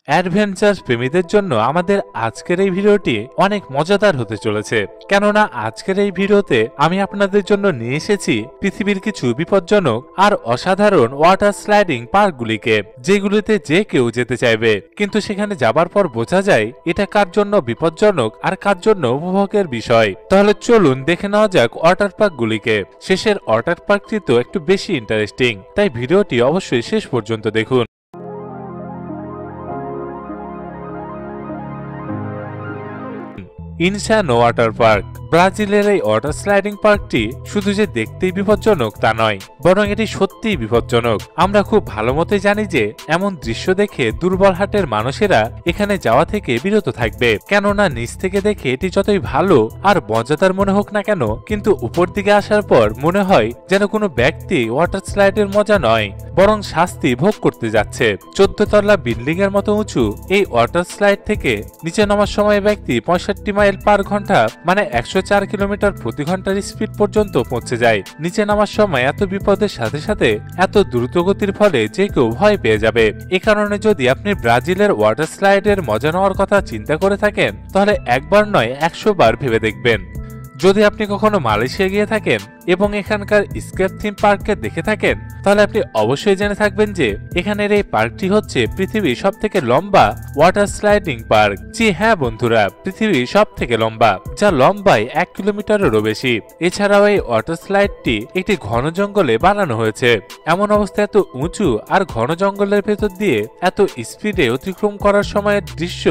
Adventure প্রেমীদের জন্য আমাদের আজকের এই ভিডিওটি অনেক মজাদার হতে চলেছে, কেননা আজকের এই ভিডিওতে আমি আপনাদের জন্য নিয়ে এসেছি পৃথিবীর কিছু বিপজ্জনক আর অসাধারণ ওয়াটার স্লাইডিং পার্কগুলিকে, যেগুলিতে যে কেউ যেতে চাইবে, কিন্তু সেখানে যাবার পর বোঝা যায় এটা কার জন্য বিপজ্জনক আর কার জন্য উপভোগের বিষয়। তাহলে চলুন দেখে নেওয়া যাক ওয়াটার পার্কগুলিকে। শেষের ওয়াটার পার্কটি তো একটু বেশি ইন্টারেস্টিং, তাই ভিডিওটি অবশ্যই শেষ পর্যন্ত দেখুন। ইনসানো ওয়াটার পার্ক। ব্রাজিলের এই ওয়াটার স্লাইডিং পার্কটি শুধু যে দেখতেই বিপজ্জনক তা নয়, বরং এটি সত্যিই বিপজ্জনক। আমরা খুব ভালো মতোই জানি যে এমন দৃশ্য দেখে দুর্বল হার্টের মানুষেরা এখানে যাওয়া থেকে বিরত থাকবে, কেননা নিচ থেকে দেখে এটি যতই ভালো আর মজাদার মনে হোক না কেন, কিন্তু উপর দিকে আসার পর মনে হয় যেন কোনো ব্যক্তি ওয়াটার স্লাইডের মজা নয়, বরং শাস্তি ভোগ করতে যাচ্ছে। 14 তলা বিল্ডিং এর মতো উঁচু এই ওয়াটার স্লাইড থেকে নিচে নামার সময় ব্যক্তি 65 মাইল পার ঘন্টা মানে 104 কিলোমিটার প্রতি ঘন্টার স্পিড পর্যন্ত পৌঁছে যায়। নিচে নামার সময় এত বিপদের সাথে সাথে এত দ্রুতগতির ফলে যে কেউ ভয় পেয়ে যাবে। এ কারণে যদি আপনি ব্রাজিলের ওয়াটার স্লাইডের মজা নেওয়ার কথা চিন্তা করে থাকেন, তাহলে একবার নয় 100 বার ভেবে দেখবেন। যদি আপনি কখনো মালয়েশিয়া গিয়ে থাকেন এবং এখানকার স্কেপ থিম পার্ককে দেখে থাকেন, তাহলে আপনি অবশ্যই জেনে থাকবেন যে এখানের এই পার্কটি হচ্ছে পৃথিবীর সবথেকে লম্বা ওয়াটার স্লাইডিং পার্ক। জি হ্যাঁ বন্ধুরা, পৃথিবীর সবথেকে লম্বা, যা লম্বায় 1 কিলোমিটারেরও বেশি। এছাড়াও এই ওয়াটার স্লাইডটি একটি ঘন জঙ্গলে বানানো হয়েছে। এমন অবস্থায় এত উঁচু আর ঘন জঙ্গলের ভেতর দিয়ে এত স্পিডে অতিক্রম করার সময়ের দৃশ্য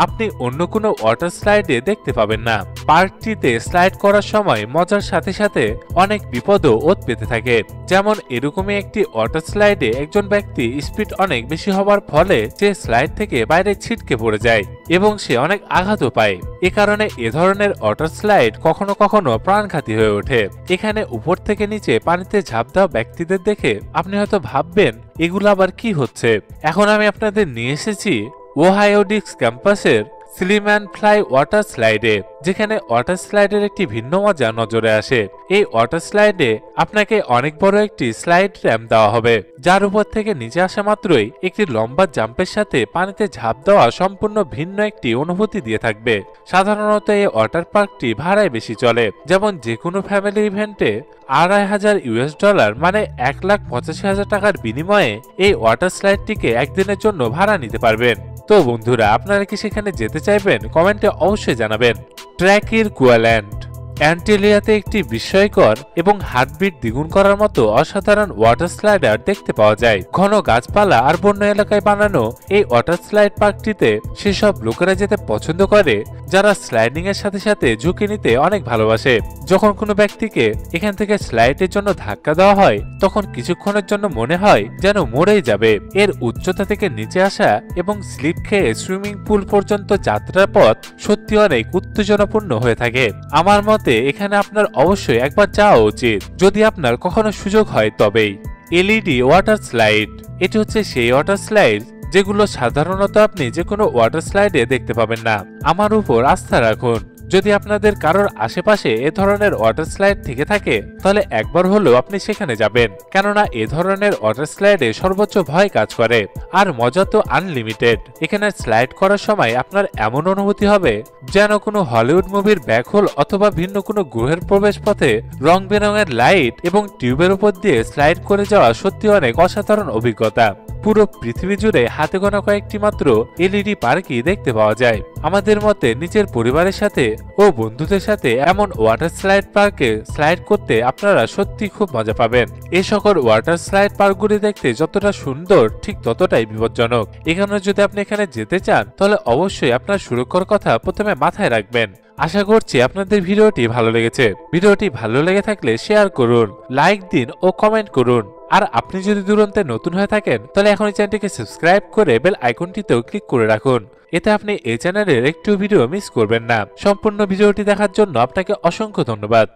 আপনি অন্য কোনো ওয়াটার স্লাইডে দেখতে পাবেন না। পার্কটিতে স্লাইড করার সময় মজার সাথে সাথে অনেক বিপদও ওত পেতে থাকে। যেমন এরকমই একটি ওয়াটার স্লাইডে একজন ব্যক্তি স্পিড অনেক বেশি হওয়ার ফলে সে স্লাইড থেকে বাইরে ছিটকে পড়ে যায় এবং সে অনেক আঘাতও পায়। এ কারণে এ ধরনের ওয়াটার স্লাইড কখনো কখনো প্রাণঘাতী হয়ে ওঠে। এখানে উপর থেকে নিচে পানিতে ঝাঁপ দেওয়া ব্যক্তিদের দেখে আপনি হয়তো ভাববেন এগুলো আবার কি হচ্ছে। এখন আমি আপনাদের নিয়ে এসেছি ওহাইও ডিক্স ক্যাম্পাসের স্লিম অ্যান্ড ফ্লাই ওয়াটার স্লাইডে, যেখানে ওয়াটার স্লাইডের একটি ভিন্ন মজা নজরে আসে। এই ওয়াটার স্লাইডে আপনাকে অনেক বড় একটি স্লাইড র্যাম্প দেওয়া হবে, যার উপর থেকে নিচে আসা মাত্রই একটি লম্বা জাম্পের সাথে পানিতে ঝাঁপ দেওয়া সম্পূর্ণ ভিন্ন একটি অনুভূতি দিয়ে থাকবে। সাধারণত এই ওয়াটার পার্কটি ভাড়ায় বেশি চলে, যেমন যে কোনো ফ্যামিলি ইভেন্টে $2,500 মানে 1,85,000 টাকার বিনিময়ে এই ওয়াটার স্লাইডটিকে একদিনের জন্য ভাড়া নিতে পারবেন। তো বন্ধুরা, আপনারা কি সেখানে যেতে চাইবেন? কমেন্টে অবশ্যই জানাবেন। ট্র্যাকির কুয়াল্যান্ড। অ্যান্টিলিয়াতে একটি বিস্ময়কর এবং হার্টবিট দ্বিগুণ করার মতো অসাধারণ ওয়াটার স্লাইডার দেখতে পাওয়া যায়। ঘন গাছপালা আর বন্য এলাকায় বানানো এই ওয়াটার স্লাইড পার্কটিতে সেসব লোকেরা যেতে পছন্দ করে যারা স্লাইডিং এর সাথে সাথে ঝুঁকি নিতে অনেক ভালোবাসে। যখন কোনো ব্যক্তিকে এখান থেকে স্লাইডের জন্য ধাক্কা দেওয়া হয়, তখন কিছুক্ষণের জন্য মনে হয় যেন মরেই যাবে। এর উচ্চতা থেকে নিচে আসা এবং স্লিপ খেয়ে সুইমিং পুল পর্যন্ত যাত্রার পথ সত্যি অনেক উত্তেজনাপূর্ণ হয়ে থাকে। আমার মতে এখানে আপনার অবশ্যই একবার যাওয়া উচিত, যদি আপনার কখনো সুযোগ হয় তবেই। LED water slide. এটি হচ্ছে সেই ওয়াটার স্লাইড যেগুলো সাধারণত আপনি যে কোনো ওয়াটার স্লাইডে দেখতে পাবেন না। আমার উপর আস্থা রাখুন, যদি আপনাদের কারোর আশেপাশে এ ধরনের ওয়াটার স্লাইড থেকে থাকে, তাহলে একবার হলেও আপনি সেখানে যাবেন, কেননা এ ধরনের ওয়াটার স্লাইডে সর্বোচ্চ ভয় কাজ করে আর মজা তো আনলিমিটেড। এখানে স্লাইড করার সময় আপনার এমন অনুভূতি হবে যেন কোনো হলিউড মুভির ব্যাকহোল অথবা ভিন্ন কোনো গ্রহের প্রবেশ পথে রং বেরঙের লাইট এবং টিউবের উপর দিয়ে স্লাইড করে যাওয়া সত্যি অনেক অসাধারণ অভিজ্ঞতা। পুরো পৃথিবী জুড়ে হাতে গোনা কয়েকটি মাত্র এলইডি পার্কই দেখতে পাওয়া যায়। আমাদের মতে নিজের পরিবারের সাথে ও বন্ধুদের সাথে এমন ওয়াটার স্লাইড পার্কে স্লাইড করতে আপনারা সত্যি খুব মজা পাবেন। এই সকল ওয়াটার স্লাইড পার্কগুলি দেখতে যতটা সুন্দর, ঠিক ততটাই বিপজ্জনক। এখানে যদি আপনি এখানে যেতে চান, তাহলে অবশ্যই আপনার সুরক্ষার কথা প্রথমে মাথায় রাখবেন। আশা করছি আপনাদের ভিডিওটি ভালো লেগেছে। ভিডিওটি ভালো লেগে থাকলে শেয়ার করুন, লাইক দিন ও কমেন্ট করুন। আর আপনি যদি দুরন্তে নতুন হয়ে থাকেন, তাহলে এখন এই চ্যানেলটিকে সাবস্ক্রাইব করে বেল আইকনটিতেও ক্লিক করে রাখুন, এতে আপনি এই চ্যানেলের একটু ভিডিও মিস করবেন না। সম্পূর্ণ ভিডিওটি দেখার জন্য আপনাকে অসংখ্য ধন্যবাদ।